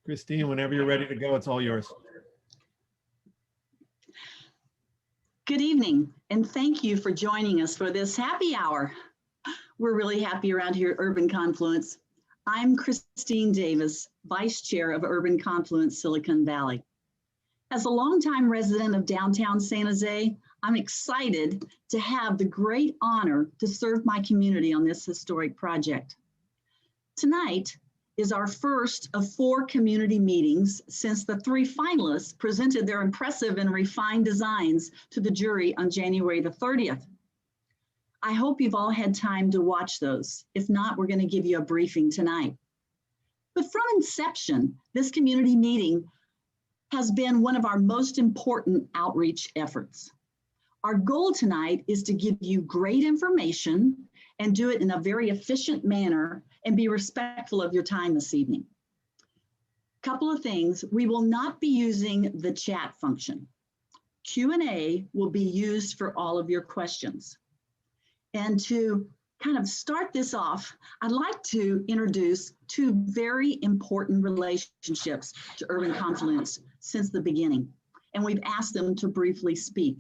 Christine, whenever you're ready to go, it's all yours. Good evening, and thank you for joining us for this happy hour. We're really happy around here at Urban Confluence. I'm Christine Davis, Vice Chair of Urban Confluence Silicon Valley. As a longtime resident of downtown San Jose, I'm excited to have the great honor to serve my community on this historic project. Tonight is our first of 4 community meetings since the 3 finalists presented their impressive and refined designs to the jury on January the 30th. I hope you've all had time to watch those. If not, we're going to give you a briefing tonight. But from inception, this community meeting has been one of our most important outreach efforts. Our goal tonight is to give you great information and do it in a very efficient manner and be respectful of your time this evening. Couple of things, we will not be using the chat function. Q&A will be used for all of your questions. And to kind of start this off, I'd like to introduce 2 very important relationships to Urban Confluence since the beginning, and we've asked them to briefly speak.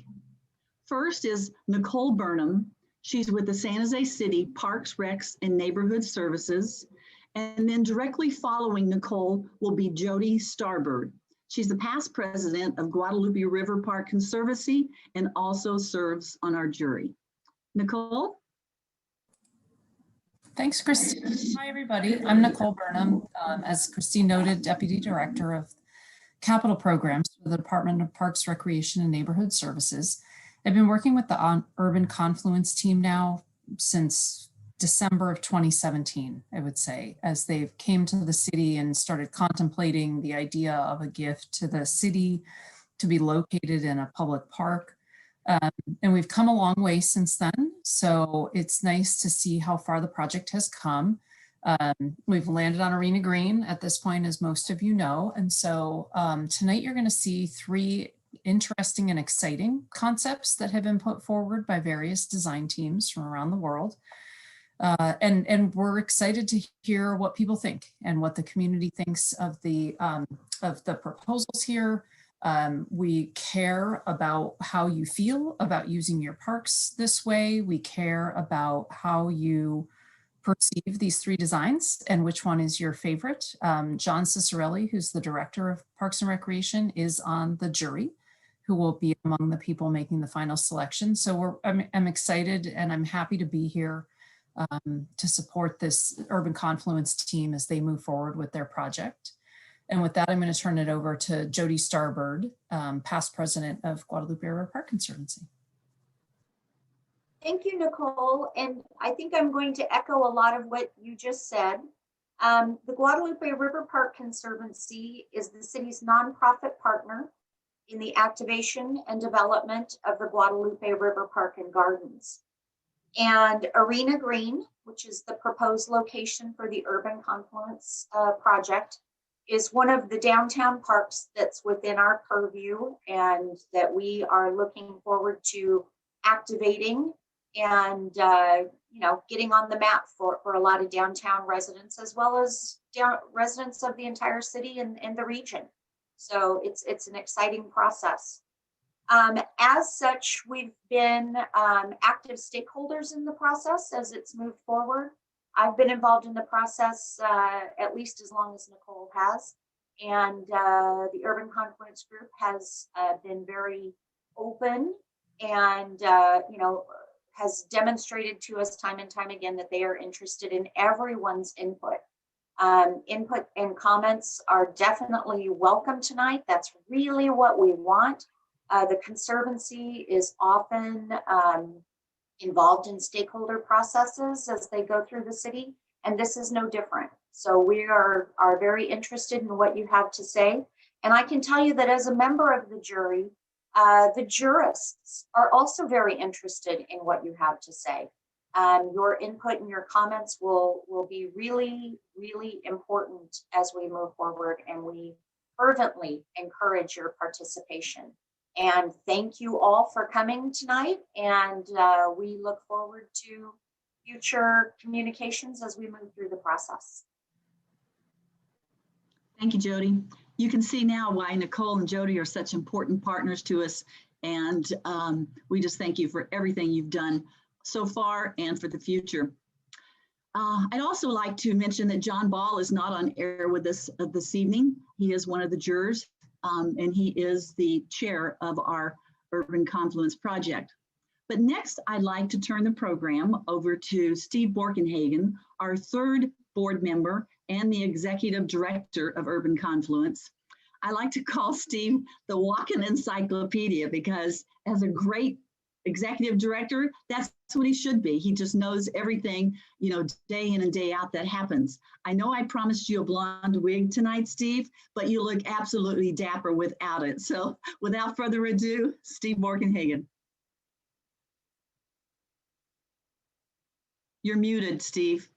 First is Nicole Burnham. She's with the San Jose City Parks, Recs, and Neighborhood Services. And then directly following Nicole will be Jody Starbird. She's the past president of Guadalupe River Park Conservancy and also serves on our jury. Nicole? Thanks, Christine. Hi, everybody. I'm Nicole Burnham. As Christine noted, Deputy Director of Capital Programs for the Department of Parks, Recreation, and Neighborhood Services. I've been working with the Urban Confluence team now since December of 2017, I would say, as they've came to the city and started contemplating the idea of a gift to the city to be located in a public park. And we've come a long way since then. So it's nice to see how far the project has come. We've landed on Arena Green at this point, as most of you know. And so tonight you're going to see 3 interesting and exciting concepts that have been put forward by various design teams from around the world. And we're excited to hear what people think and what the community thinks of the proposals here. We care about how you feel about using your parks this way. We care about how you perceive these 3 designs and which one is your favorite. John Cicerelli, who's the director of Parks and Recreation, is on the jury, who will be among the people making the final selection. So I'm excited and I'm happy to be here to support this Urban Confluence team as they move forward with their project. And with that, I'm going to turn it over to Jody Starbird, past president of Guadalupe River Park Conservancy. Thank you, Nicole. And I think I'm going to echo a lot of what you just said. The Guadalupe River Park Conservancy is the city's nonprofit partner in the activation and development of the Guadalupe River Park and Gardens. And Arena Green, which is the proposed location for the Urban Confluence project, is one of the downtown parks that's within our purview and that we are looking forward to activating and getting on the map for a lot of downtown residents, as well as residents of the entire city and the region. So it's an exciting process. As such, we've been active stakeholders in the process as it's moved forward. I've been involved in the process at least as long as Nicole has, and the Urban Confluence Group has been very open and has demonstrated to us time and time again that they are interested in everyone's input. Input and comments are definitely welcome tonight. That's really what we want. The Conservancy is often involved in stakeholder processes as they go through the city, and this is no different. So we are very interested in what you have to say. And I can tell you that as a member of the jury, the jurists are also very interested in what you have to say. Your input and your comments will be really, really important as we move forward, and we fervently encourage your participation. And thank you all for coming tonight, and we look forward to future communications as we move through the process. Thank you, Jody. You can see now why Nicole and Jody are such important partners to us. And we just thank you for everything you've done so far and for the future. I'd also like to mention that John Ball is not on air with us this evening. He is one of the jurors, and he is the chair of our Urban Confluence project. But next, I'd like to turn the program over to Steve Borkenhagen, our third board member and the executive director of Urban Confluence. I like to call Steve the walking encyclopedia because as a great executive director, that's what he should be. He just knows everything, day in and day out that happens. I know I promised you a blonde wig tonight, Steve, but you look absolutely dapper without it. So without further ado, Steve Borkenhagen. You're muted, Steve.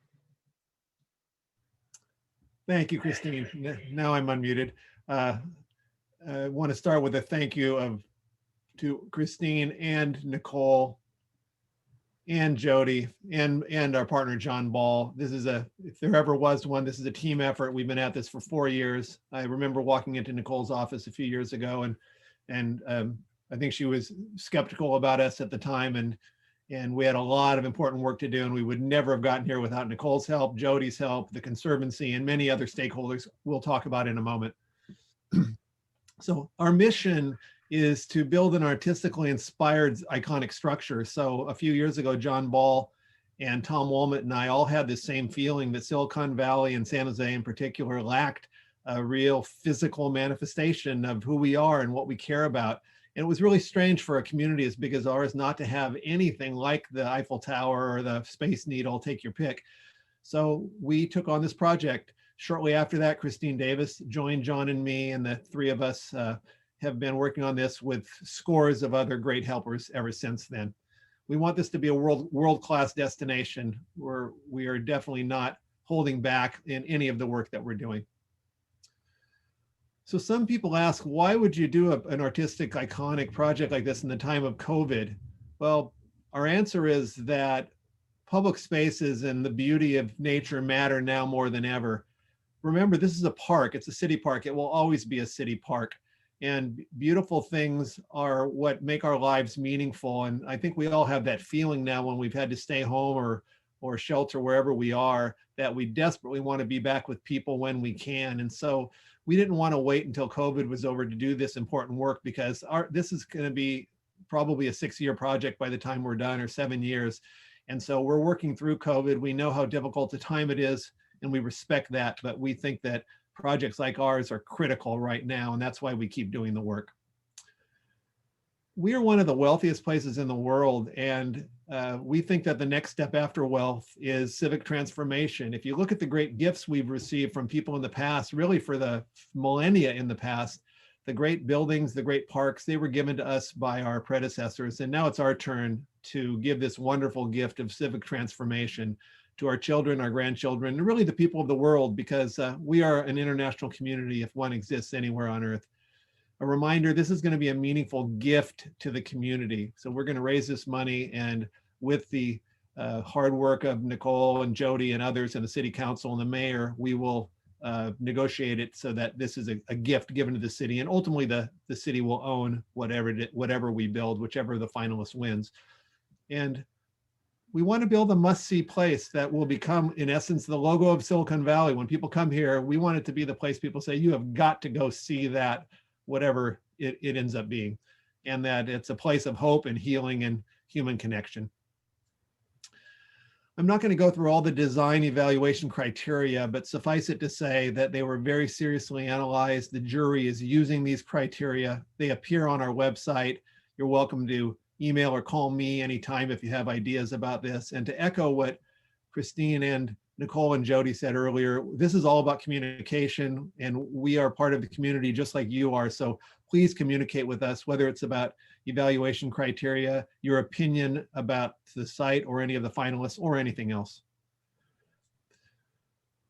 Thank you, Christine. Now I'm unmuted. I want to start with a thank you to Christine and Nicole and Jody and our partner, John Ball. This is if there ever was one, this is a team effort. We've been at this for 4 years. I remember walking into Nicole's office a few years ago and I think she was skeptical about us at the time and we had a lot of important work to do and we would never have gotten here without Nicole's help, Jody's help, the Conservancy, and many other stakeholders we'll talk about in a moment. So our mission is to build an artistically inspired iconic structure. So a few years ago, John Ball and Tom Woolmott and I all had the same feeling that Silicon Valley and San Jose in particular lacked a real physical manifestation of who we are and what we care about. And it was really strange for a community as big as ours not to have anything like the Eiffel Tower or the Space Needle, take your pick. So we took on this project. Shortly after that, Christine Davis joined John and me, and the three of us have been working on this with scores of other great helpers ever since then. We want this to be a world-class destination where we are definitely not holding back in any of the work that we're doing. So some people ask, why would you do an artistic, iconic project like this in the time of COVID? Well, our answer is that public spaces and the beauty of nature matter now more than ever. Remember, this is a park. It's a city park. It will always be a city park. And beautiful things are what make our lives meaningful. And I think we all have that feeling now when we've had to stay home or shelter wherever we are, that we desperately want to be back with people when we can. And so we didn't want to wait until COVID was over to do this important work because this is going to be probably a 6-year project by the time we're done, or 7 years. And so we're working through COVID. We know how difficult a time it is, and we respect that, but we think that projects like ours are critical right now, and that's why we keep doing the work. We are one of the wealthiest places in the world, and we think that the next step after wealth is civic transformation. If you look at the great gifts we've received from people in the past, really for the millennia in the past, the great buildings, the great parks, they were given to us by our predecessors, and now it's our turn to give this wonderful gift of civic transformation to our children, our grandchildren, and really the people of the world, because we are an international community if one exists anywhere on earth. A reminder, this is going to be a meaningful gift to the community. So we're going to raise this money, and with the hard work of Nicole and Jody and others and the city council and the mayor, we will negotiate it so that this is a gift given to the city, and ultimately the city will own whatever we build, whichever the finalist wins. And we want to build a must-see place that will become, in essence, the logo of Silicon Valley. When people come here, we want it to be the place people say, you have got to go see that, whatever it ends up being, and that it's a place of hope and healing and human connection. I'm not going to go through all the design evaluation criteria, but suffice it to say that they were very seriously analyzed. The jury is using these criteria. They appear on our website. You're welcome to email or call me anytime if you have ideas about this. And to echo what Christine and Nicole and Jody said earlier, this is all about communication, and we are part of the community just like you are. So please communicate with us, whether it's about evaluation criteria, your opinion about the site or any of the finalists, or anything else.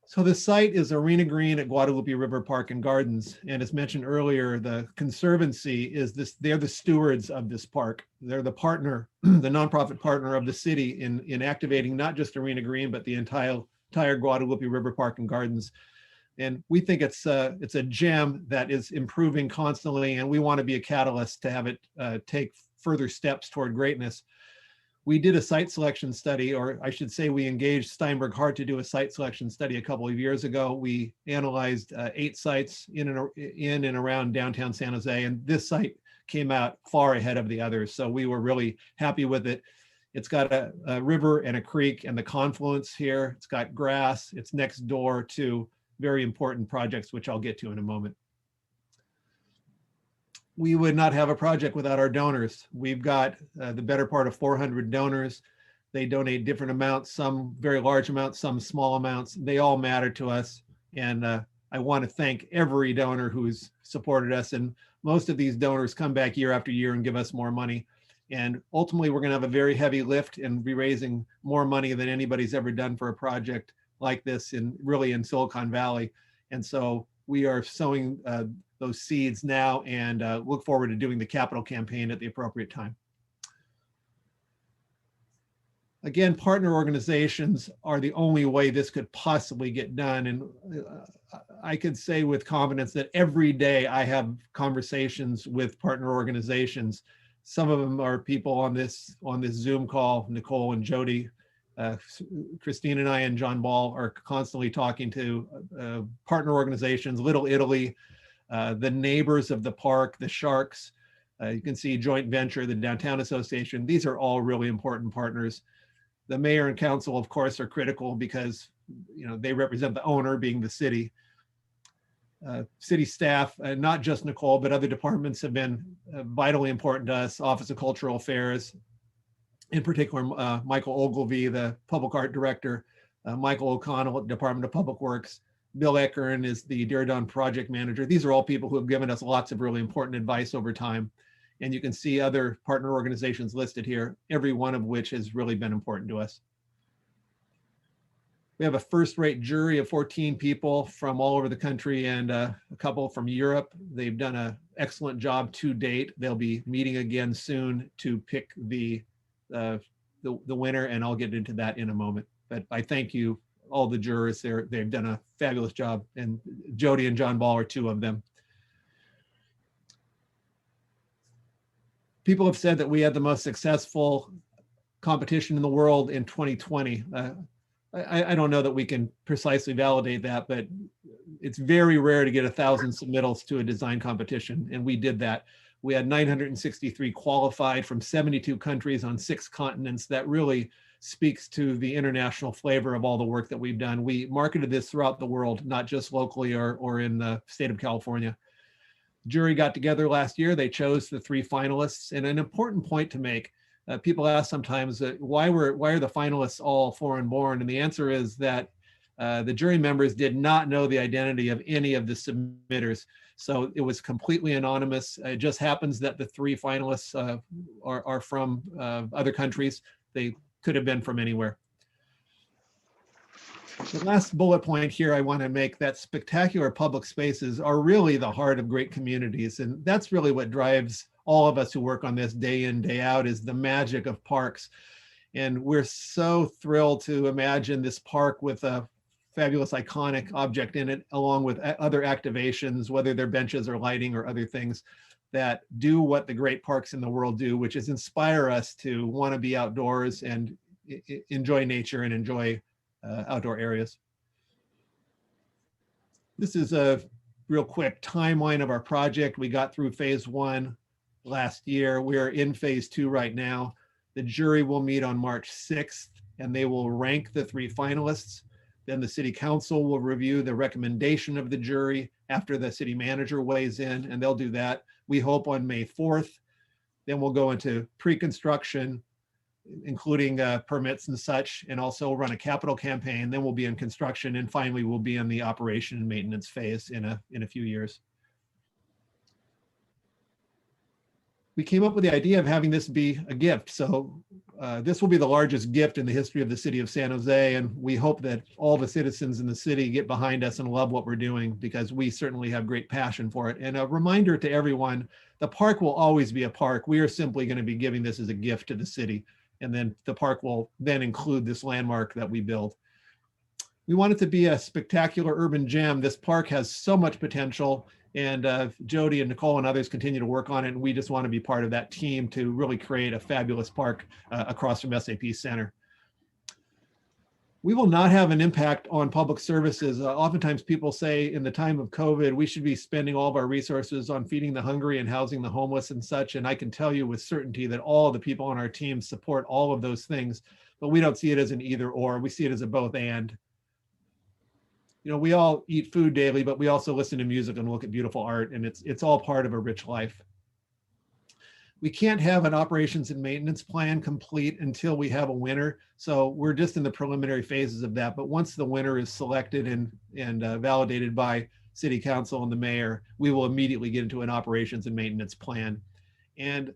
So the site is Arena Green at Guadalupe River Park and Gardens. And as mentioned earlier, the Conservancy is they're the stewards of this park. They're the partner, the nonprofit partner of the city in activating not just Arena Green, but the entire Guadalupe River Park and Gardens. And we think it's a gem that is improving constantly, and we want to be a catalyst to have it take further steps toward greatness. We did a site selection study, or I should say we engaged Steinberg Hart to do a site selection study a couple of years ago. We analyzed 8 sites in and around downtown San Jose, and this site came out far ahead of the others. So we were really happy with it. It's got a river and a creek and the confluence here. It's got grass. It's next door to very important projects, which I'll get to in a moment. We would not have a project without our donors. We've got the better part of 400 donors. They donate different amounts, some very large amounts, some small amounts. They all matter to us. And I want to thank every donor who's supported us. And most of these donors come back year after year and give us more money. And ultimately, we're going to have a very heavy lift and be raising more money than anybody's ever done for a project like this really in Silicon Valley. And so we are sowing those seeds now and look forward to doing the capital campaign at the appropriate time. Again, partner organizations are the only way this could possibly get done. And I could say with confidence that every day I have conversations with partner organizations. Some of them are people on this Zoom call, Nicole and Jody. Christine and I and John Ball are constantly talking to partner organizations, Little Italy, the neighbors of the park, the Sharks. You can see Joint Venture, the Downtown Association. These are all really important partners. The mayor and council, of course, are critical because they represent the owner, being the city. City staff, not just Nicole, but other departments have been vitally important to us. Office of Cultural Affairs, in particular, Michael Ogilvy, the Public Art Director, Michael O'Connell, Department of Public Works, Bill Eckern is the Diridon Project Manager. These are all people who have given us lots of really important advice over time. And you can see other partner organizations listed here, every one of which has really been important to us. We have a first-rate jury of 14 people from all over the country and a couple from Europe. They've done an excellent job to date. They'll be meeting again soon to pick the winner, and I'll get into that in a moment. But I thank you, all the jurors there. They've done a fabulous job, and Jody and John Ball are 2 of them. People have said that we had the most successful competition in the world in 2020. I don't know that we can precisely validate that, but it's very rare to get 1,000 submittals to a design competition, and we did that. We had 963 qualified from 72 countries on 6 continents. That really speaks to the international flavor of all the work that we've done. We marketed this throughout the world, not just locally or in the state of California. Jury got together last year. They chose the 3 finalists. And an important point to make, people ask sometimes, why are the finalists all foreign born? And the answer is that the jury members did not know the identity of any of the submitters. So it was completely anonymous. It just happens that the 3 finalists are from other countries. They could have been from anywhere. The last bullet point here I want to make, that spectacular public spaces are really the heart of great communities. And that's really what drives all of us who work on this day in, day out, is the magic of parks. And we're so thrilled to imagine this park with a fabulous iconic object in it, along with other activations, whether they're benches or lighting or other things that do what the great parks in the world do, which is inspire us to want to be outdoors and enjoy nature and enjoy outdoor areas. This is a real quick timeline of our project. We got through phase 1 last year. We are in phase 2 right now. The jury will meet on March 6th, and they will rank the 3 finalists. Then the city council will review the recommendation of the jury after the city manager weighs in, and they'll do that, we hope, on May 4th. Then we'll go into pre-construction, including permits and such, and also run a capital campaign. Then we'll be in construction, and finally we'll be in the operation and maintenance phase in a few years. We came up with the idea of having this be a gift. So this will be the largest gift in the history of the city of San Jose, and we hope that all the citizens in the city get behind us and love what we're doing, because we certainly have great passion for it. And a reminder to everyone, the park will always be a park. We are simply going to be giving this as a gift to the city. And then the park will then include this landmark that we build. We want it to be a spectacular urban gem. This park has so much potential, and Jody and Nicole and others continue to work on it, and we just want to be part of that team to really create a fabulous park across from SAP Center. We will not have an impact on public services. Oftentimes people say in the time of COVID, we should be spending all of our resources on feeding the hungry and housing the homeless and such. And I can tell you with certainty that all the people on our team support all of those things, but we don't see it as an either or. We see it as a both and. You know, we all eat food daily, but we also listen to music and look at beautiful art, and it's all part of a rich life. We can't have an operations and maintenance plan complete until we have a winner. So we're just in the preliminary phases of that. But once the winner is selected and validated by City Council and the mayor, we will immediately get into an operations and maintenance plan. And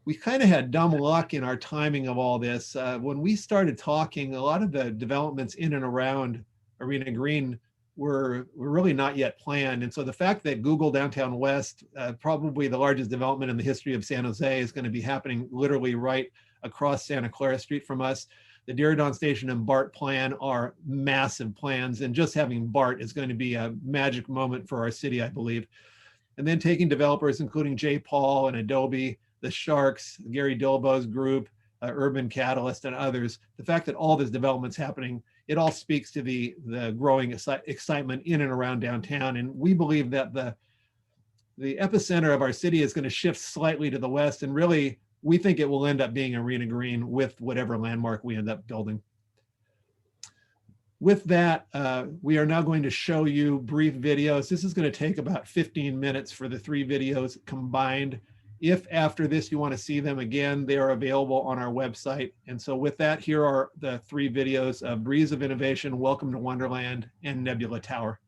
we kind of had dumb luck in our timing of all this. When we started talking, a lot of the developments in and around Arena Green were really not yet planned. And so the fact that Google Downtown West, probably the largest development in the history of San Jose, is going to be happening literally right across Santa Clara Street from us. The Diridon Station and BART plan are massive plans, and just having BART is going to be a magic moment for our city, I believe. And then taking developers, including J. Paul and Adobe, the Sharks, Gary Dilbo's group, Urban Catalyst, and others, the fact that all this development's happening, it all speaks to the growing excitement in and around downtown. And we believe that the epicenter of our city is going to shift slightly to the west. And really, we think it will end up being Arena Green with whatever landmark we end up building. With that, we are now going to show you brief videos. This is going to take about 15 minutes for the 3 videos combined. If after this you want to see them again, they are available on our website. And so with that, here are the 3 videos of Breeze of Innovation, Welcome to Wonderland, and Nebula Tower.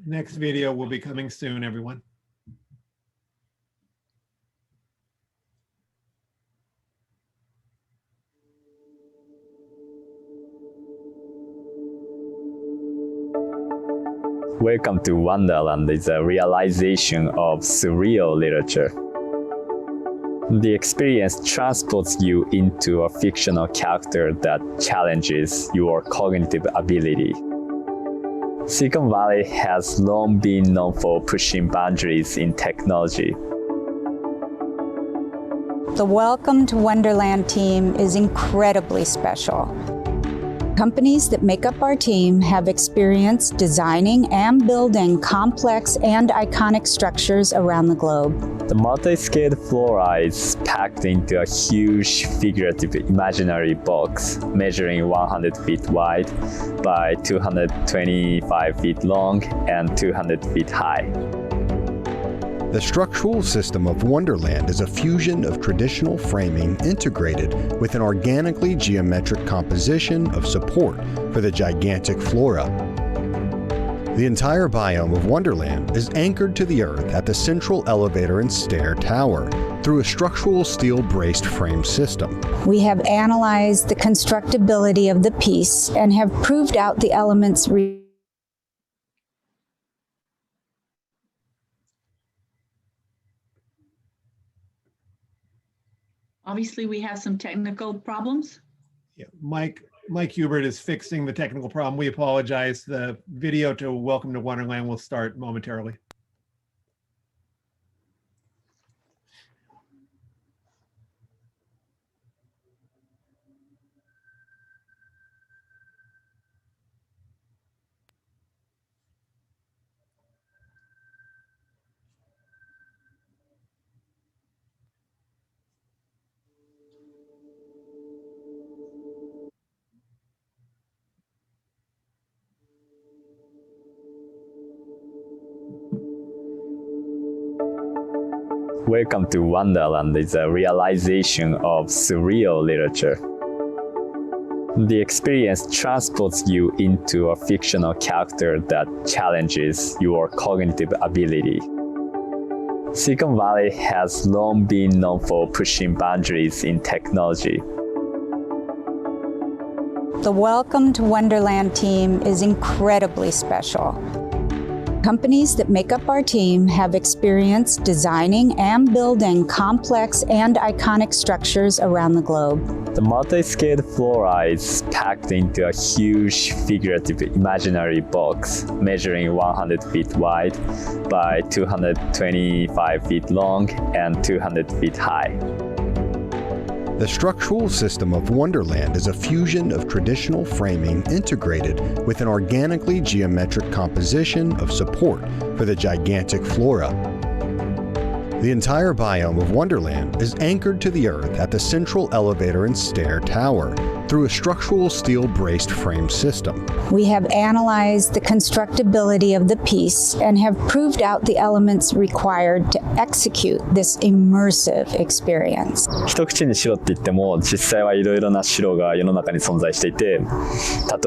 Next video will be coming soon, everyone. Welcome to Wonderland is a realization of surreal literature. The experience transports you into a fictional character that challenges your cognitive ability. Silicon Valley has long been known for pushing boundaries in technology. The Welcome to Wonderland team is incredibly special. Companies that make up our team have experience designing and building complex and iconic structures around the globe. The multi-scaled flora is packed into a huge figurative imaginary box measuring 100 feet wide by 225 feet long and 200 feet high. The structural system of Wonderland is a fusion of traditional framing integrated with an organically geometric composition of support for the gigantic flora. The entire biome of Wonderland is anchored to the earth at the central elevator and stair tower through a structural steel-braced frame system. We have analyzed the constructability of the piece and have proved out the elements Obviously, we have some technical problems. Yeah, Mike Hubert is fixing the technical problem. We apologize. The video to Welcome to Wonderland will start momentarily. Welcome to Wonderland is a realization of surreal literature. The experience transports you into a fictional character that challenges your cognitive ability. Silicon Valley has long been known for pushing boundaries in technology. The Welcome to Wonderland team is incredibly special. Companies that make up our team have experience designing and building complex and iconic structures around the globe. The multi-scaled flora is packed into a huge figurative imaginary box measuring 100 feet wide by 225 feet long and 200 feet high. The structural system of Wonderland is a fusion of traditional framing integrated with an organically geometric composition of support for the gigantic flora. The entire biome of Wonderland is anchored to the earth at the central elevator and stair tower through a structural steel-braced frame system. We have analyzed the constructability of the piece and have proved out the elements required to execute this immersive experience. 一口に白って言っても実際はいろいろな白が世の中に存在していて、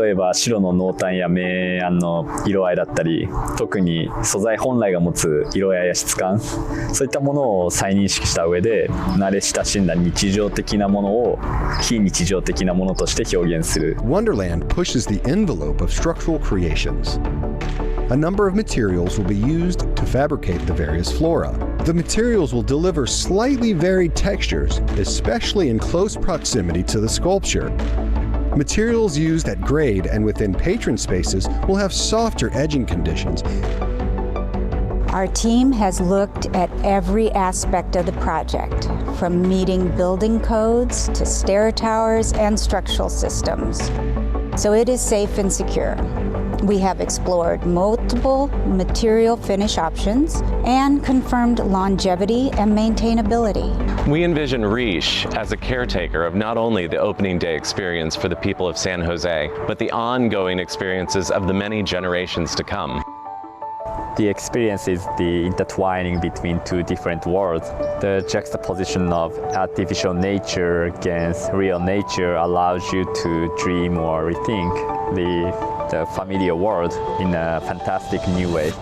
例えば白の濃淡や明暗の色合いだったり、特に素材本来が持つ色合いや質感、そういったものを再認識した上で慣れ親しんだ日常的なものを非日常的なものとして表現する。Wonderland pushes the envelope of structural creations. A number of materials will be used to fabricate the various flora. The materials will deliver slightly varied textures, especially in close proximity to the sculpture. Materials used at grade and within patron spaces will have softer edging conditions. Our team has looked at every aspect of the project, from meeting building codes to stair towers and structural systems. So it is safe and secure. We have explored multiple material finish options and confirmed longevity and maintainability. We envision Riche as a caretaker of not only the opening day experience for the people of San Jose, but the ongoing experiences of the many generations to come. The experience is the intertwining between two different worlds. The juxtaposition of artificial nature against real nature allows you to dream or rethink. the familiar world in a fantastic new way.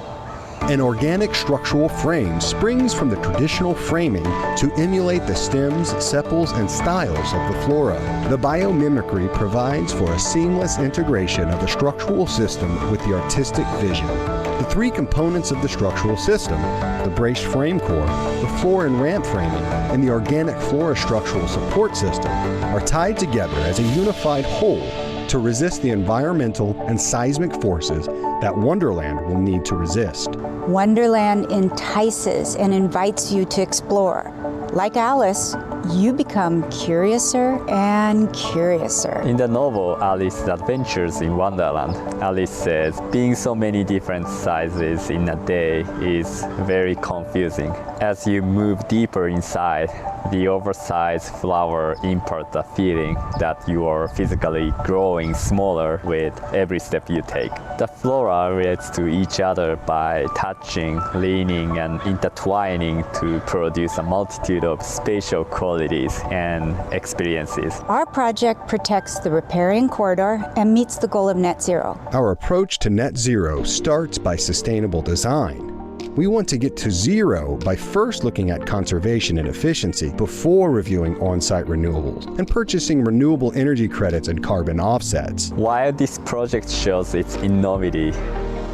An organic structural frame springs from the traditional framing to emulate the stems, sepals, and styles of the flora. The biomimicry provides for a seamless integration of the structural system with the artistic vision. The three components of the structural system, the braced frame core, the floor and ramp framing, and the organic flora structural support system, are tied together as a unified whole to resist the environmental and seismic forces that Wonderland will need to resist. Wonderland entices and invites you to explore. Like Alice, you become curiouser and curiouser. In the novel Alice's Adventures in Wonderland, Alice says being so many different sizes in a day is very confusing. As you move deeper inside, the oversized flower imparts a feeling that you are physically growing smaller with every step you take. The flora relates to each other by touching, leaning, and intertwining to produce a multitude of spatial qualities and experiences. Our project protects the riparian corridor and meets the goal of net zero. Our approach to net zero starts by sustainable design. We want to get to zero by first looking at conservation and efficiency before reviewing on-site renewables and purchasing renewable energy credits and carbon offsets. While this project shows its innovative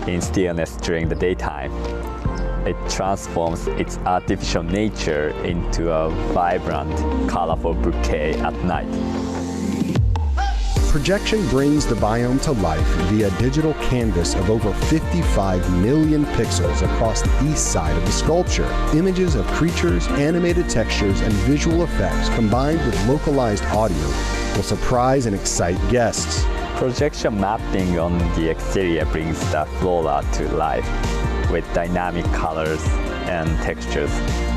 in stillness during the daytime, it transforms its artificial nature into a vibrant, colorful bouquet at night. Projection brings the biome to life via digital canvas of over 55 million pixels across the east side of the sculpture. Images of creatures, animated textures, and visual effects combined with localized audio will surprise and excite guests. Projection mapping on the exterior brings the flora to life with dynamic colors and textures.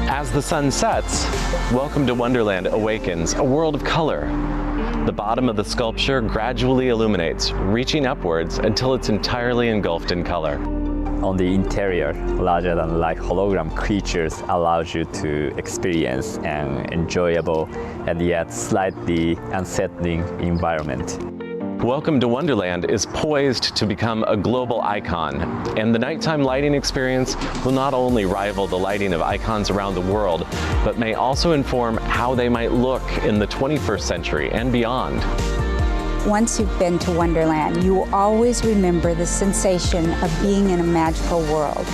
As the sun sets, Welcome to Wonderland awakens a world of color. The bottom of the sculpture gradually illuminates, reaching upwards until it's entirely engulfed in color. On the interior, larger-than-life hologram creatures allows you to experience an enjoyable and yet slightly unsettling environment. Welcome to Wonderland is poised to become a global icon, and the nighttime lighting experience will not only rival the lighting of icons around the world, but may also inform how they might look in the 21st century and beyond. Once you've been to Wonderland, you will always remember the sensation of being in a magical world.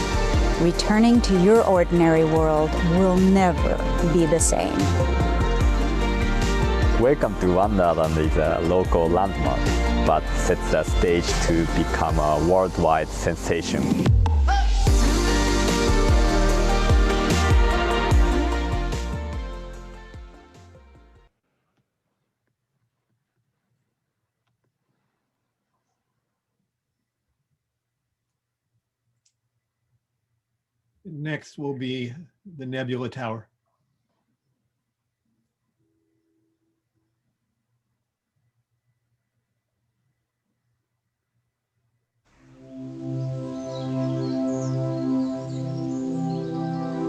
Returning to your ordinary world will never be the same. Welcome to Wonderland is a local landmark, but sets the stage to become a worldwide sensation. Next will be the Nebula Tower.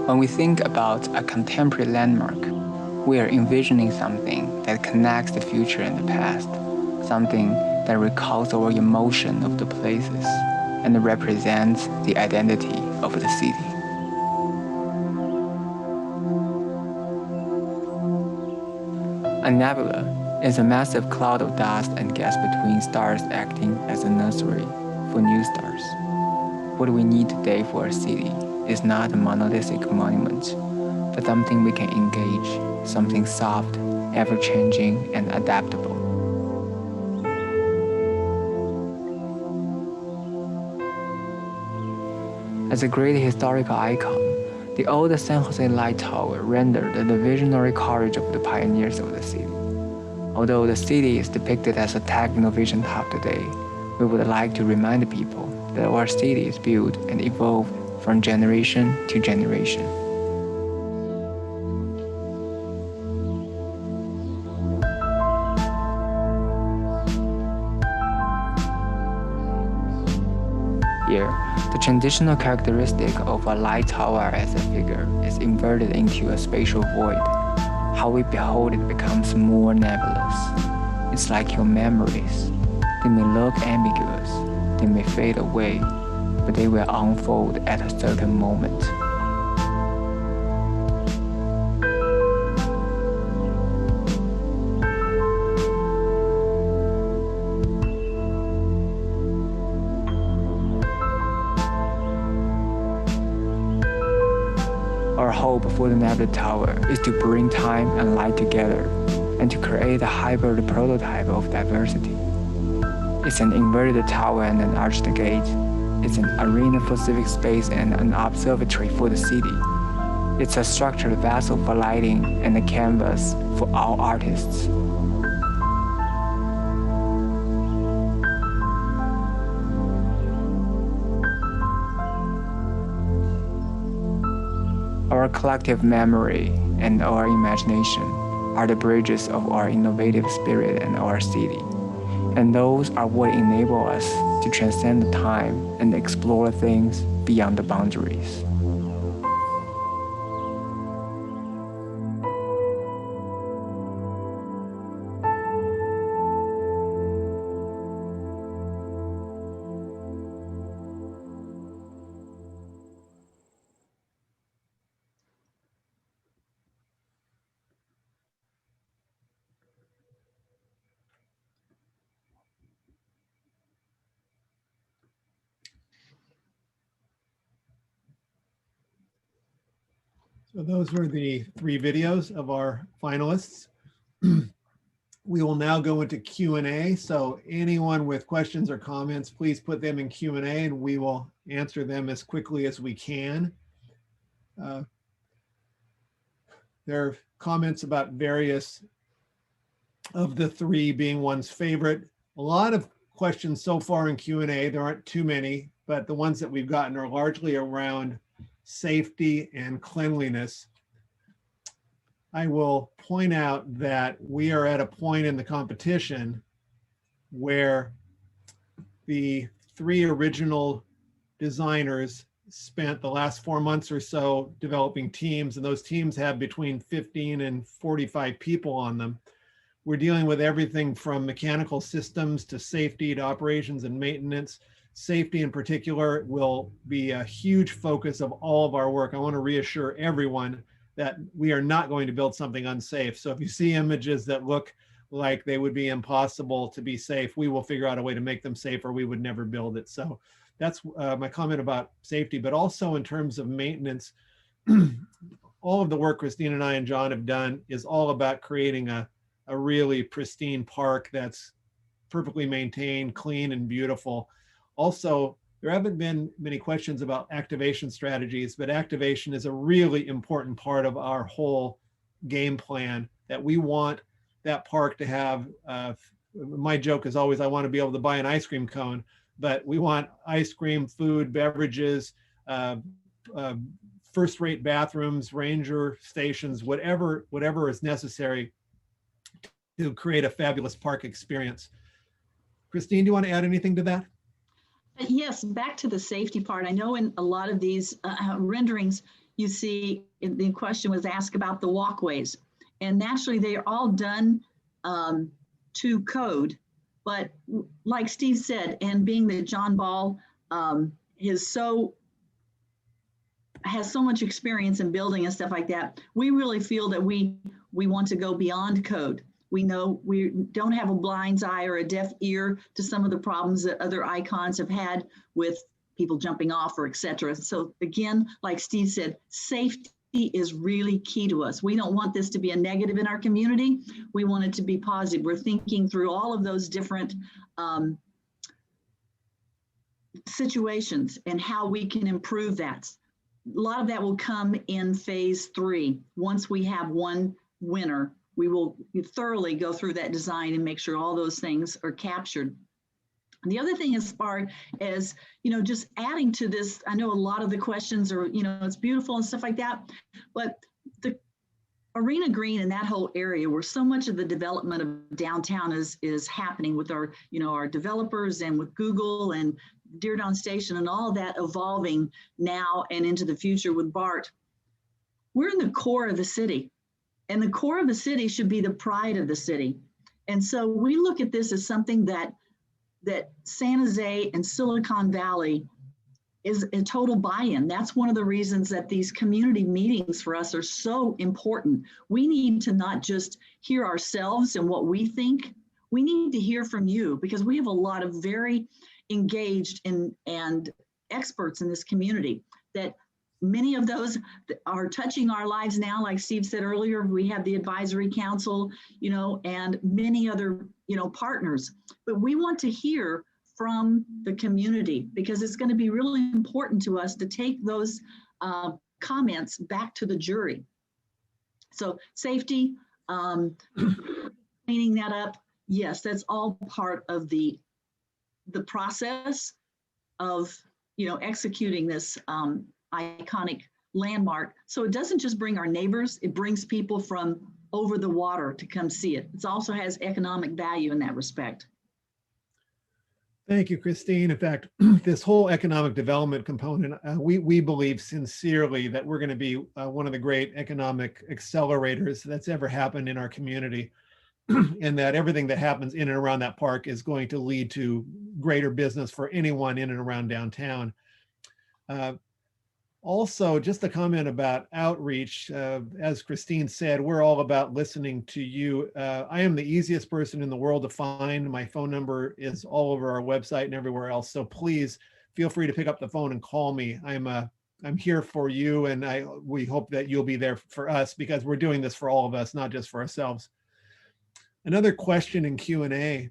When we think about a contemporary landmark, we are envisioning something that connects the future and the past, something that recalls our emotion of the places and represents the identity of the city. A nebula is a massive cloud of dust and gas between stars acting as a nursery for new stars. What we need today for a city is not a monolithic monument, but something we can engage, something soft, ever-changing, and adaptable. As a great historical icon, the old San Jose Light Tower rendered the visionary courage of the pioneers of the city. Although the city is depicted as a techno-vision hub today, we would like to remind people that our city is built and evolved from generation to generation. Here, the traditional characteristic of a light tower as a figure is inverted into a spatial void. How we behold it becomes more nebulous. It's like your memories, They may look ambiguous, they may fade away, but they will unfold at a certain moment. Our hope for the Nebula Tower is to bring time and light together and to create a hybrid prototype of diversity. It's an inverted tower and an arched gate. It's an arena for civic space and an observatory for the city. It's a structured vessel for lighting and a canvas for all artists. Our collective memory and our imagination are the bridges of our innovative spirit and our city. And those are what enable us to transcend the time and explore things beyond the boundaries. So those were the 3 videos of our finalists. We will now go into Q&A. So anyone with questions or comments, please put them in Q&A and we will answer them as quickly as we can. There are comments about various of the 3 being one's favorite. A lot of questions so far in Q&A. There aren't too many, but the ones that we've gotten are largely around safety and cleanliness. I will point out that we are at a point in the competition where the 3 original designers spent the last 4 months or so developing teams, and those teams have between 15 and 45 people on them. We're dealing with everything from mechanical systems to safety to operations and maintenance. Safety in particular will be a huge focus of all of our work. I want to reassure everyone that we are not going to build something unsafe. So if you see images that look like they would be impossible to be safe, we will figure out a way to make them safe or we would never build it. So that's my comment about safety, but also in terms of maintenance, all of the work Christine and I and John have done is all about creating a really pristine park that's perfectly maintained, clean and beautiful. Also, there haven't been many questions about activation strategies, but activation is a really important part of our whole game plan, that we want that park to have, my joke is always, I want to be able to buy an ice cream cone, but we want ice cream, food, beverages, first-rate bathrooms, ranger stations, whatever is necessary to create a fabulous park experience. Christine, do you want to add anything to that? Yes, back to the safety part. I know in a lot of these renderings, you see the question was asked about the walkways. And naturally, they are all done to code. But like Steve said, and being that John Ball has so much experience in building and stuff like that, we really feel that we want to go beyond code. We know we don't have a blind's eye or a deaf ear to some of the problems that other icons have had with people jumping off or et cetera. So again, like Steve said, safety is really key to us. We don't want this to be a negative in our community. We want it to be positive. We're thinking through all of those different situations and how we can improve that. A lot of that will come in phase 3. Once we have one winner, we will thoroughly go through that design and make sure all those things are captured. And the other thing as far as, just adding to this, I know a lot of the questions are, it's beautiful and stuff like that, but the Arena Green and that whole area where so much of the development of downtown is happening with our, our developers and with Google and Deer Dawn Station and all that evolving now and into the future with BART. We're in the core of the city. And the core of the city should be the pride of the city. And so we look at this as something that that San Jose and Silicon Valley is a total buy-in. That's one of the reasons that these community meetings for us are so important. We need to not just hear ourselves and what we think, we need to hear from you, because we have a lot of very engaged and experts in this community that many of those are touching our lives now. Like Steve said earlier, we have the advisory council, and many other, partners, but we want to hear from the community, because it's going to be really important to us to take those comments back to the jury. So safety, cleaning that up, yes, that's all part of the process of executing this iconic landmark. So it doesn't just bring our neighbors, it brings people from over the water to come see it. It also has economic value in that respect. Thank you, Christine. In fact, this whole economic development component, we believe sincerely that we're going to be one of the great economic accelerators that's ever happened in our community, and that everything that happens in and around that park is going to lead to greater business for anyone in and around downtown. Also, just a comment about outreach. As Christine said, we're all about listening to you. I am the easiest person in the world to find. My phone number is all over our website and everywhere else. So please feel free to pick up the phone and call me. I'm here for you, and we hope that you'll be there for us, because we're doing this for all of us, not just for ourselves. Another question in Q&A.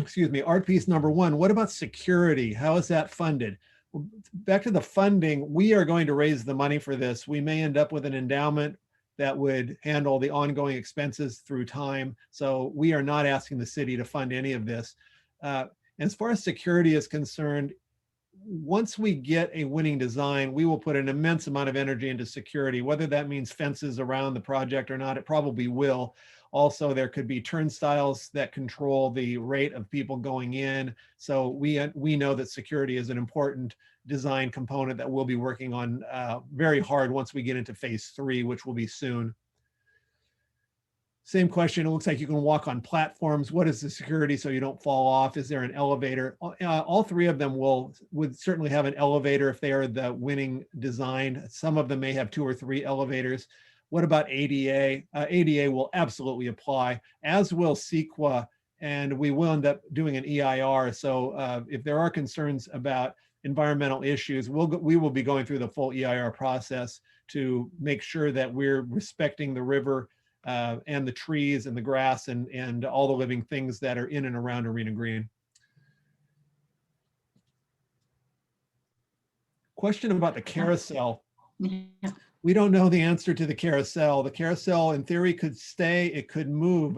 Excuse me, art piece number 1. What about security? How is that funded? Back to the funding, we are going to raise the money for this. We may end up with an endowment that would handle the ongoing expenses through time. So we are not asking the city to fund any of this. As far as security is concerned, once we get a winning design, we will put an immense amount of energy into security. Whether that means fences around the project or not, it probably will. Also, there could be turnstiles that control the rate of people going in. So we know that security is an important design component that we'll be working on very hard once we get into phase 3, which will be soon. Same question, it looks like you can walk on platforms. What is the security so you don't fall off? Is there an elevator? All 3 of them would certainly have an elevator if they are the winning design. Some of them may have 2 or 3 elevators. What about ADA? ADA will absolutely apply, as will CEQA, and we will end up doing an EIR. So if there are concerns about environmental issues, we will be going through the full EIR process to make sure that we're respecting the river and the trees and the grass and all the living things that are in and around Arena Green. Question about the carousel. Yeah. We don't know the answer to the carousel. The carousel, in theory, could stay, it could move.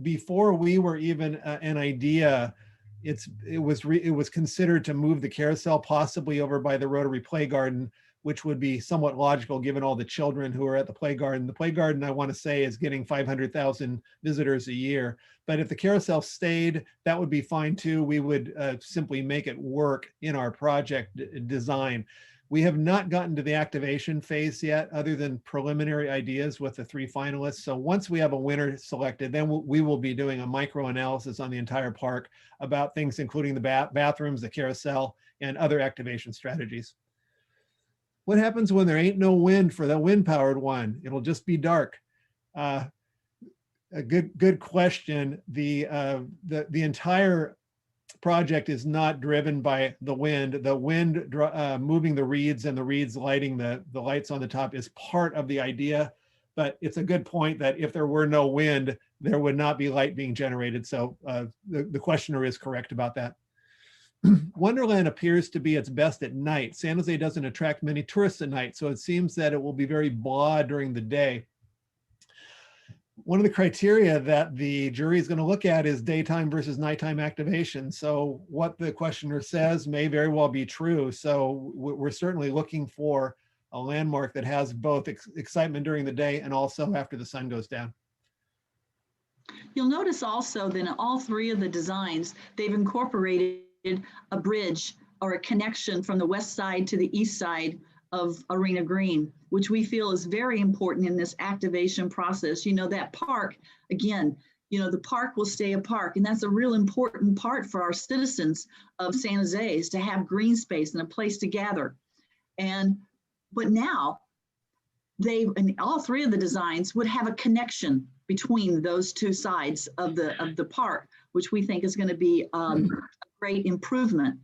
Before we were even an idea, it was considered to move the carousel possibly over by the Rotary Play Garden, which would be somewhat logical given all the children who are at the Play Garden. The Play Garden, I want to say, is getting 500,000 visitors a year. But if the carousel stayed, that would be fine too. We would simply make it work in our project design. We have not gotten to the activation phase yet, other than preliminary ideas with the 3 finalists. So once we have a winner selected, then we will be doing a micro analysis on the entire park about things including the bathrooms, the carousel, and other activation strategies. What happens when there ain't no wind for the wind-powered one? It'll just be dark. A good question. The entire project is not driven by the wind. The wind moving the reeds and the reeds lighting the lights on the top is part of the idea, but it's a good point that if there were no wind, there would not be light being generated. So the questioner is correct about that. Wonderland appears to be its best at night. San Jose doesn't attract many tourists at night, so it seems that it will be very blah during the day. One of the criteria that the jury is going to look at is daytime versus nighttime activation. So what the questioner says may very well be true. So we're certainly looking for a landmark that has both excitement during the day and also after the sun goes down. You'll notice also that in all 3 of the designs, they've incorporated a bridge or a connection from the west side to the east side of Arena Green, which we feel is very important in this activation process. You know, that park, again, the park will stay a park. And that's a real important part for our citizens of San Jose, is to have green space and a place to gather. But now and all three of the designs would have a connection between those two sides of the park, which we think is going to be a great improvement.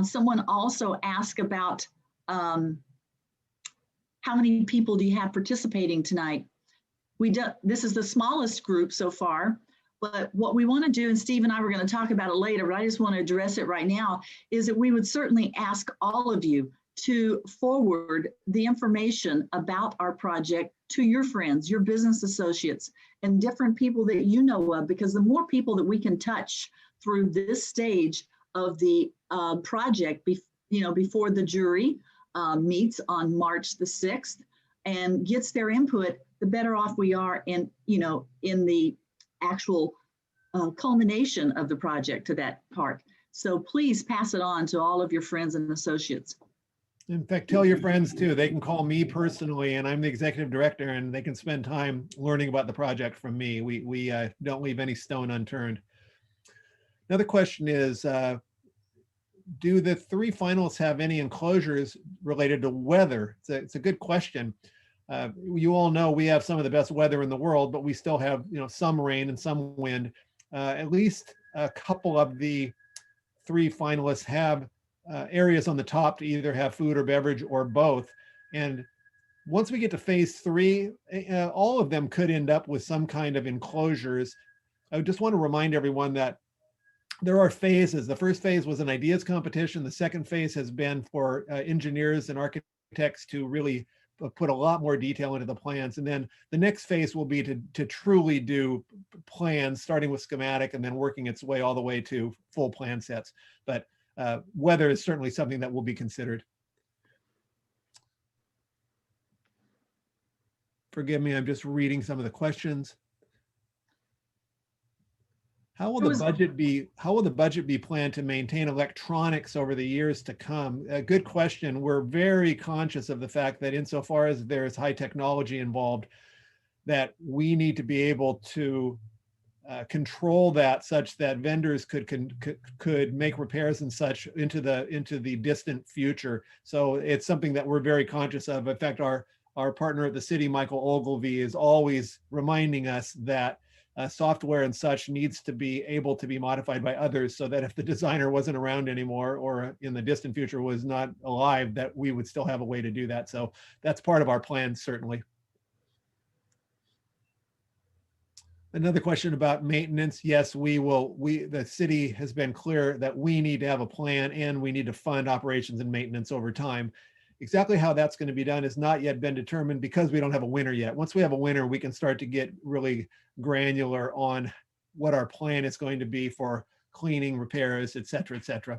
Someone also asked about how many people do you have participating tonight? This is the smallest group so far, but what we want to do, and Steve and I were going to talk about it later, but I just want to address it right now, is that we would certainly ask all of you to forward the information about our project to your friends, your business associates, and different people that you know of, because the more people that we can touch through this stage of the project, before the jury meets on March the 6th and gets their input, the better off we are in the actual culmination of the project to that part. So please pass it on to all of your friends and associates. In fact, tell your friends too. They can call me personally, and I'm the executive director, and they can spend time learning about the project from me. We don't leave any stone unturned. Another question is, do the three finalists have any enclosures related to weather? It's a good question. You all know we have some of the best weather in the world, but we still have some rain and some wind. At least a couple of the three finalists have areas on the top to either have food or beverage or both. And once we get to phase 3, all of them could end up with some kind of enclosures. I just want to remind everyone that there are phases. The first phase was an ideas competition. The second phase has been for engineers and architects to really put a lot more detail into the plans. And then the next phase will be to truly do plans, starting with schematic and then working its way all the way to full plan sets. But weather is certainly something that will be considered. Forgive me, I'm just reading some of the questions. How will the budget be planned to maintain electronics over the years to come? A good question. We're very conscious of the fact that insofar as there is high technology involved, that we need to be able to control that such that vendors could make repairs and such into the distant future. So it's something that we're very conscious of. In fact, our partner at the city, Michael Ogilvy, is always reminding us that software and such needs to be able to be modified by others, so that if the designer wasn't around anymore or in the distant future was not alive, that we would still have a way to do that. So that's part of our plan, certainly. Another question about maintenance. Yes, the city has been clear that we need to have a plan and we need to fund operations and maintenance over time. Exactly how that's going to be done has not yet been determined because we don't have a winner yet. Once we have a winner, we can start to get really granular on what our plan is going to be for cleaning, repairs, et cetera, et cetera.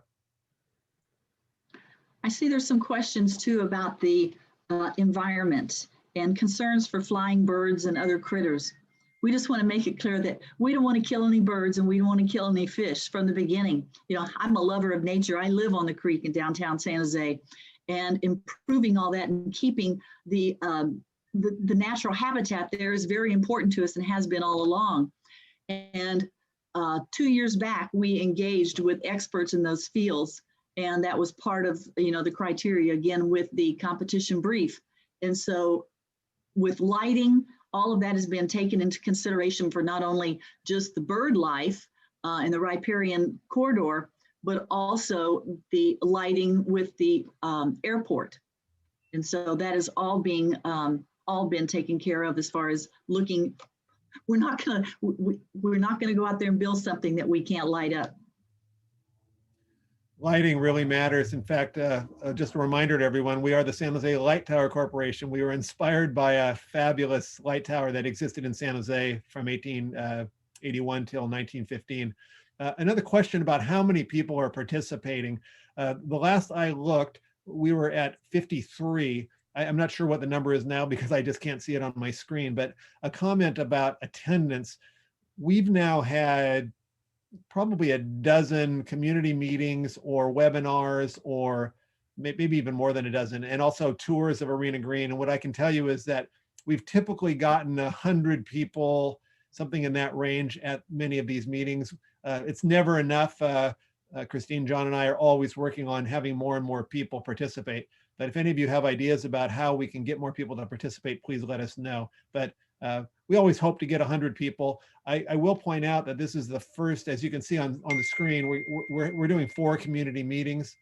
I see there's some questions too about the environment and concerns for flying birds and other critters. We just want to make it clear that we don't want to kill any birds and we don't want to kill any fish from the beginning. I'm a lover of nature. I live on the creek in downtown San Jose, and improving all that and keeping the natural habitat there is very important to us and has been all along. And 2 years back, we engaged with experts in those fields, and that was part of the criteria, again, with the competition brief. And so with lighting, all of that has been taken into consideration for not only just the bird life in the riparian corridor, but also the lighting with the airport. And so that is all been taken care of as far as looking. We're not gonna go out there and build something that we can't light up. Lighting really matters. In fact, just a reminder to everyone, we are the San Jose Light Tower Corporation. We were inspired by a fabulous light tower that existed in San Jose from 1881 till 1915. Another question about how many people are participating. The last I looked, we were at 53. I'm not sure what the number is now because I just can't see it on my screen, but a comment about attendance. We've now had probably a dozen community meetings or webinars, or maybe even more than a dozen, and also tours of Arena Green. And what I can tell you is that we've typically gotten 100 people something in that range at many of these meetings. It's never enough. Christine, John, and I are always working on having more and more people participate. But if any of you have ideas about how we can get more people to participate, please let us know. But we always hope to get 100 people. I will point out that this is the first, as you can see on the screen, we're doing 4 community meetings.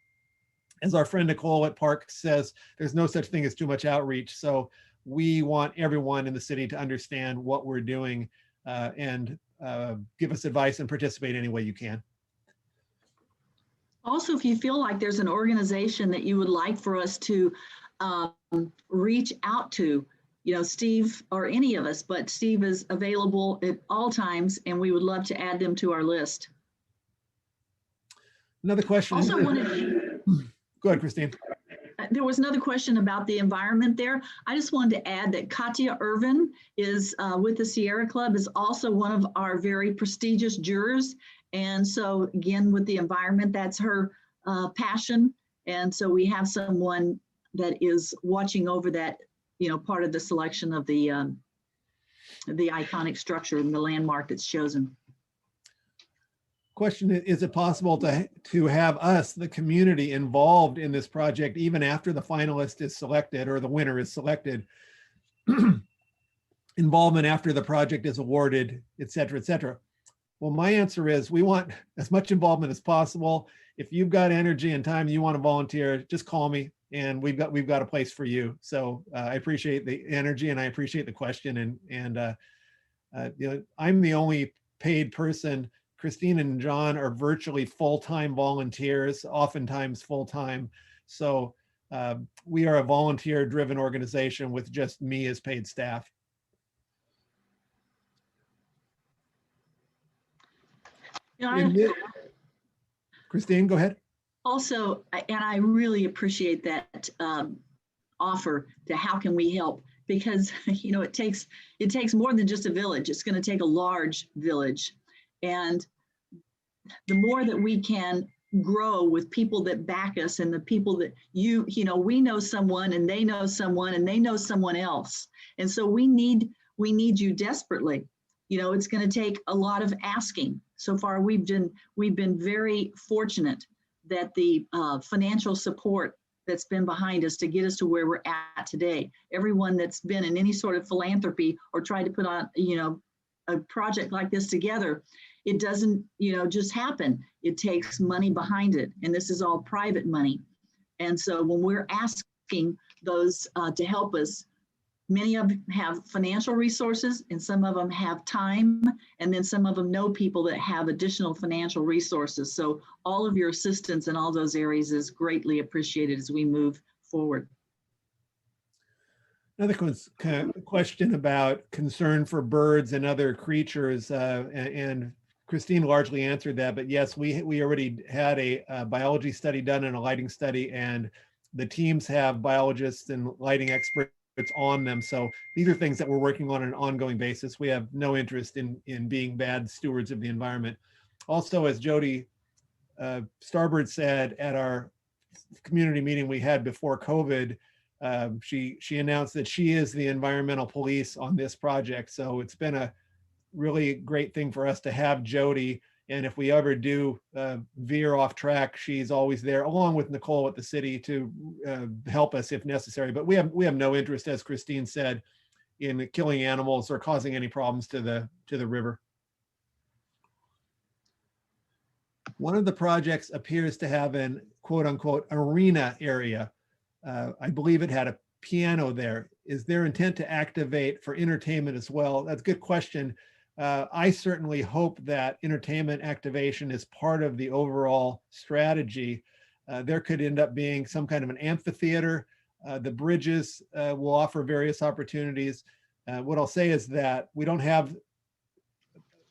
As our friend Nicole at Park says, there's no such thing as too much outreach. So we want everyone in the city to understand what we're doing and give us advice and participate any way you can. Also, if you feel like there's an organization that you would like for us to reach out to, you know, Steve or any of us, but Steve is available at all times and we would love to add them to our list. Another question. Also wanted, go ahead, Christine. There was another question about the environment there. I just wanted to add that Katya Irvin is with the Sierra Club, is also one of our very prestigious jurors. And so again, with the environment, that's her passion. And so we have someone that is watching over that, you know, part of the selection of the iconic structure and the landmark that's chosen. Question, is it possible to have us, the community, involved in this project even after the finalist is selected or the winner is selected? Involvement after the project is awarded, et cetera, et cetera. Well, my answer is we want as much involvement as possible. If you've got energy and time, you want to volunteer, just call me and we've got a place for you. So I appreciate the energy and I appreciate the question. And you know, I'm the only paid person. Christine and John are virtually full-time volunteers, oftentimes full-time. So we are a volunteer-driven organization with just me as paid staff. Christine, go ahead. Also, and I really appreciate that offer to how can we help, because you know it takes more than just a village. It's going to take a large village, and the more that we can grow with people that back us and the people that you know, we know someone and they know someone and they know someone else, and so we need you desperately. You know, it's going to take a lot of asking. So far, we've been very fortunate that the financial support that's been behind us to get us to where we're at today. Everyone that's been in any sort of philanthropy or tried to put on, you know, a project like this together, it doesn't, you know, just happen. It takes money behind it, and this is all private money. And so when we're asking those to help us, many of them have financial resources and some of them have time, and then some of them know people that have additional financial resources. So all of your assistance in all those areas is greatly appreciated as we move forward. Another question about concern for birds and other creatures, and Christine largely answered that, but yes, we already had a biology study done and a lighting study, and the teams have biologists and lighting experts on them. So these are things that we're working on an ongoing basis. We have no interest in being bad stewards of the environment. Also, as Jody Starbird said at our community meeting we had before COVID, she announced that she is the environmental police on this project. So it's been a really great thing for us to have Jody. And if we ever do veer off track, she's always there, along with Nicole at the city, to help us if necessary. But we have no interest, as Christine said, in killing animals or causing any problems to the river. One of the projects appears to have an quote unquote arena area. I believe it had a piano there. Is there intent to activate for entertainment as well? That's a good question. I certainly hope that entertainment activation is part of the overall strategy. There could end up being some kind of an amphitheater. The bridges will offer various opportunities. What I'll say is that we don't have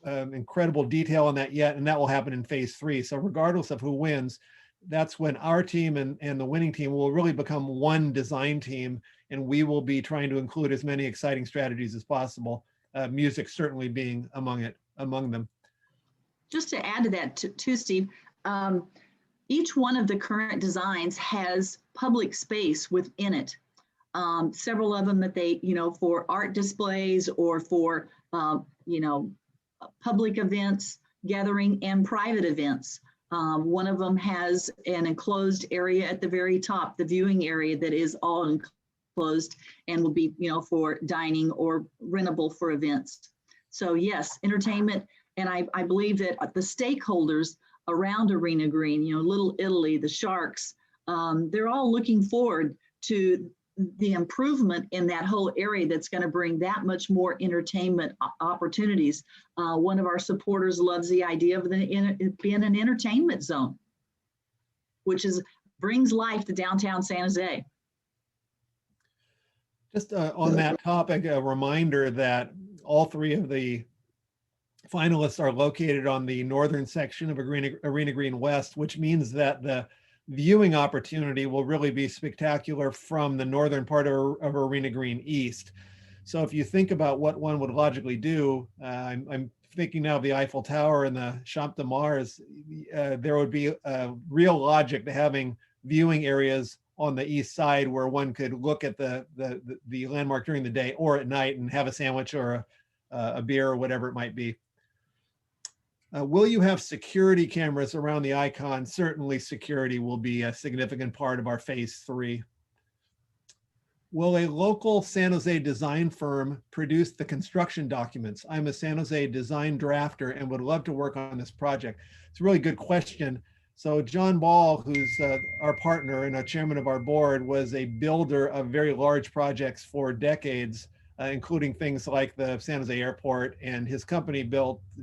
incredible detail on that yet, and that will happen in phase 3. So regardless of who wins, that's when our team and the winning team will really become one design team, and we will be trying to include as many exciting strategies as possible. Music certainly being among them. Just to add to that too, Steve, each one of the current designs has public space within it. several of them that they, for art displays or for, public events, gathering, and private events. One of them has an enclosed area at the very top, the viewing area that is all enclosed and will be, for dining or rentable for events. So yes, entertainment. And I believe that the stakeholders around Arena Green, Little Italy, the Sharks, they're all looking forward to the improvement in that whole area that's going to bring that much more entertainment opportunities. One of our supporters loves the idea of it being an entertainment zone, which brings life to downtown San Jose. Just on that topic, a reminder that all three of the finalists are located on the northern section of Arena Green West, which means that the viewing opportunity will really be spectacular from the northern part of Arena Green East. So if you think about what one would logically do, I'm thinking now of the Eiffel Tower and the Champ de Mars, there would be a real logic to having viewing areas on the east side where one could look at the landmark during the day or at night and have a sandwich or a beer or whatever it might be. Will you have security cameras around the icon? Certainly security will be a significant part of our phase 3. Will a local San Jose design firm produce the construction documents? I'm a San Jose design drafter and would love to work on this project. It's a really good question. So John Ball, who's our partner and a chairman of our board, was a builder of very large projects for decades, including things like the San Jose airport, and his company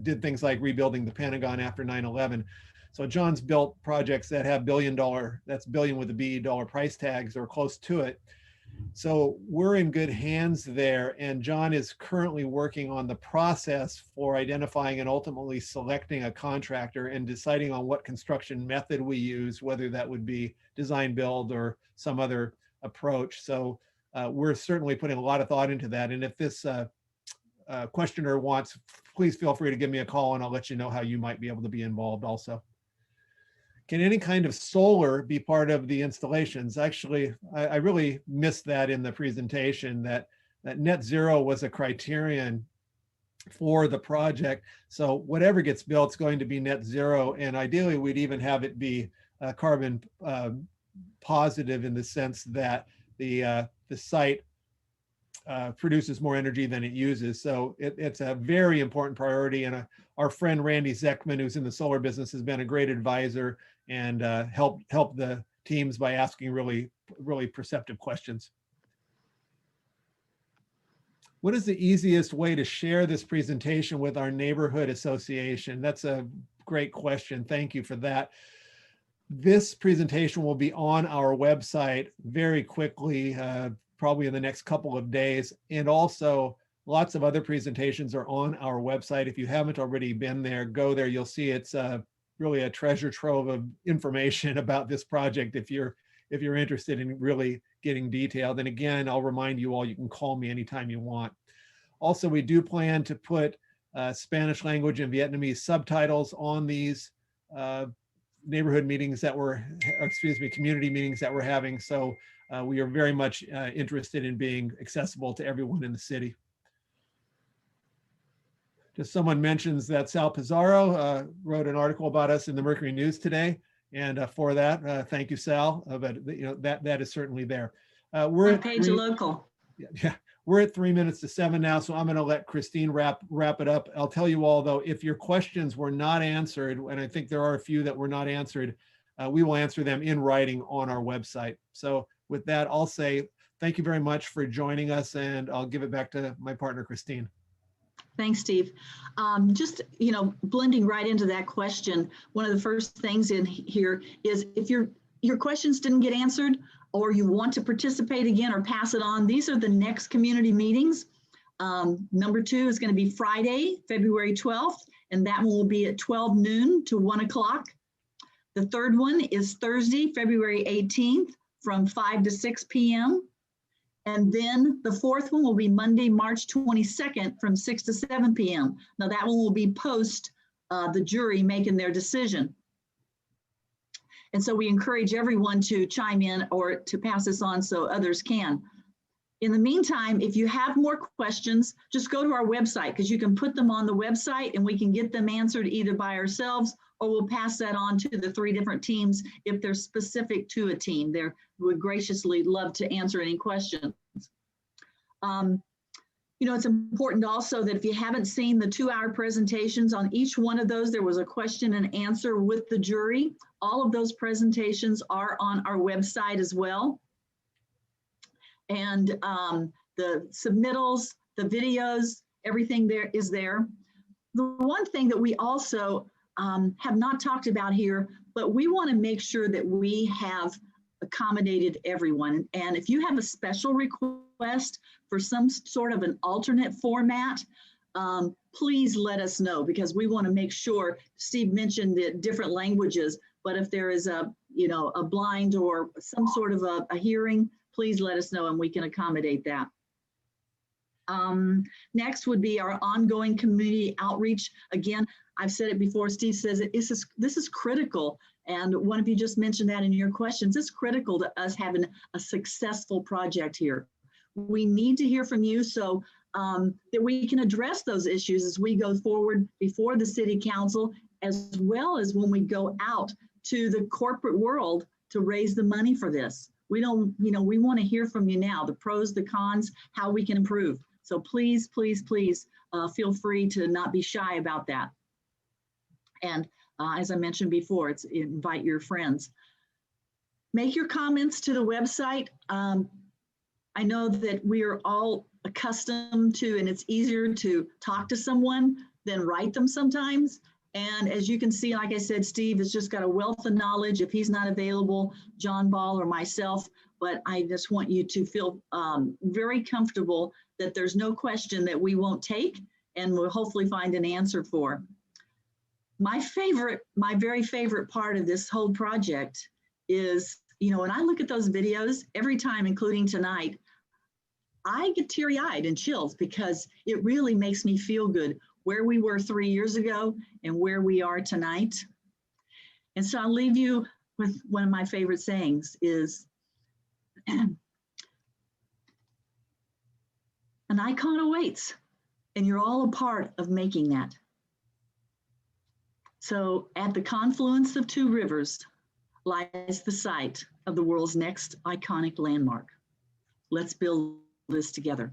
did things like rebuilding the Pentagon after 9/11. So John's built projects that have that's billion with a B dollar price tags or close to it. So we're in good hands there. And John is currently working on the process for identifying and ultimately selecting a contractor and deciding on what construction method we use, whether that would be design build or some other approach. So we're certainly putting a lot of thought into that. And if this questioner wants, please feel free to give me a call and I'll let you know how you might be able to be involved also. Can any kind of solar be part of the installations? Actually, I really missed that in the presentation, that net zero was a criterion for the project. So whatever gets built is going to be net zero. And ideally, we'd even have it be carbon positive in the sense that the site produces more energy than it uses. So it's a very important priority. And our friend Randy Zeckman, who's in the solar business, has been a great advisor and help the teams by asking really, really perceptive questions. What is the easiest way to share this presentation with our neighborhood association? That's a great question. Thank you for that. This presentation will be on our website very quickly, probably in the next couple of days. And also lots of other presentations are on our website. If you haven't already been there, go there. You'll see it's really a treasure trove of information about this project if you're interested in really getting detailed. And again, I'll remind you all, you can call me anytime you want. Also, we do plan to put Spanish language and Vietnamese subtitles on these neighborhood meetings community meetings that we're having. So we are very much interested in being accessible to everyone in the city. Just someone mentions that Sal Pizarro wrote an article about us in the Mercury News today. And for that, thank you, Sal. But that is certainly there. We're at Page Local. Yeah, we're at 3 minutes to 7 now, so I'm going to let Christine wrap it up. I'll tell you all, though, if your questions were not answered, and I think there are a few that were not answered, we will answer them in writing on our website. So with that, I'll say thank you very much for joining us, and I'll give it back to my partner, Christine. Thanks, Steve. Just, blending right into that question, one of the first things in here is if your questions didn't get answered or you want to participate again or pass it on, these are the next community meetings. Number 2 is going to be Friday, February 12th, and that one will be at 12 noon to 1 o'clock. The third one is Thursday, February 18th from 5 to 6 p.m. And then the fourth one will be Monday, March 22nd from 6 to 7 p.m. Now that one will be post the jury making their decision. And so we encourage everyone to chime in or to pass this on so others can. In the meantime, if you have more questions, just go to our website because you can put them on the website and we can get them answered either by ourselves or we'll pass that on to the 3 different teams if they're specific to a team. They would graciously love to answer any questions. You know, it's important also that if you haven't seen the 2-hour presentations, on each one of those, there was a question and answer with the jury. All of those presentations are on our website as well. And the submittals, the videos, everything there is there. The one thing that we also have not talked about here, but we want to make sure that we have accommodated everyone. And if you have a special request for some sort of an alternate format, please let us know because we want to make sure. Steve mentioned the different languages, but if there is a, you know, a blind or some sort of a hearing, please let us know and we can accommodate that. Next would be our ongoing community outreach. Again, I've said it before, Steve says it, this is critical. And one of you just mentioned that in your questions. It's critical to us having a successful project here. We need to hear from you so that we can address those issues as we go forward before the city council, as well as when we go out to the corporate world to raise the money for this. We don't, you know, we want to hear from you now, the pros, the cons, how we can improve. So please, please, please feel free to not be shy about that. And as I mentioned before, it's invite your friends. Make your comments to the website. I know that we are all accustomed to, and it's easier to talk to someone than write them sometimes. And as you can see, like I said, Steve has just got a wealth of knowledge. If he's not available, John Ball or myself, but I just want you to feel very comfortable that there's no question that we won't take and we'll hopefully find an answer for. My very favorite part of this whole project is, you know, when I look at those videos every time, including tonight, I get teary-eyed and chills because it really makes me feel good where we were 3 years ago and where we are tonight. And so I'll leave you with one of my favorite sayings is, an icon awaits, and you're all a part of making that. So at the confluence of 2 rivers lies the site of the world's next iconic landmark. Let's build this together.